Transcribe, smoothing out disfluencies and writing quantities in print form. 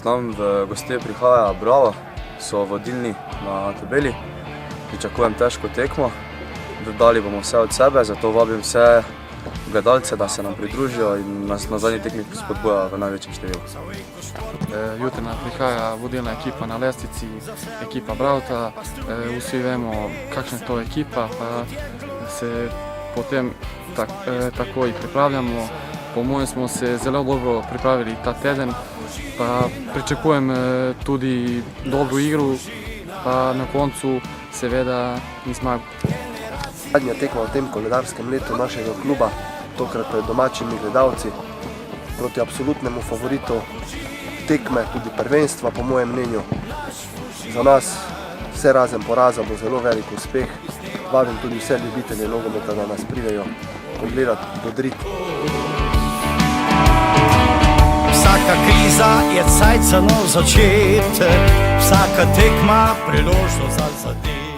K nam v gostje prihaja Bravo, so vodilni na tabeli. Pričakujem težko tekmo, dali bomo vse od sebe, zato vabim vse gledalce, da se nam pridružijo in nas na zadnji tekmi spodbujajo v največjem številu. Jutri nam prihaja vodilna ekipa na lestvici, ekipa Bravta. Vsi vemo, kakšna je to ekipa, pa se potem takoj pripravljamo. Po mojem smo se zelo dobro pripravili ta teden, pa pričakujem tudi dobro igro, pa na koncu seveda in zmago. Zadnja tekma v tem koledarskem letu našega kluba, tokrat pred domačimi gledalci, proti absolutnemu favoritu tekme, tudi prvenstva po mojem mnenju. Za nas vse razen poraza bo zelo velik uspeh. Vabim tudi vse ljubitelje nogometa, da nas pridejo pogledati, bodriti. Vsaka kriza je cajt za nov začetek, vsaka tekma priložnost za zadetek.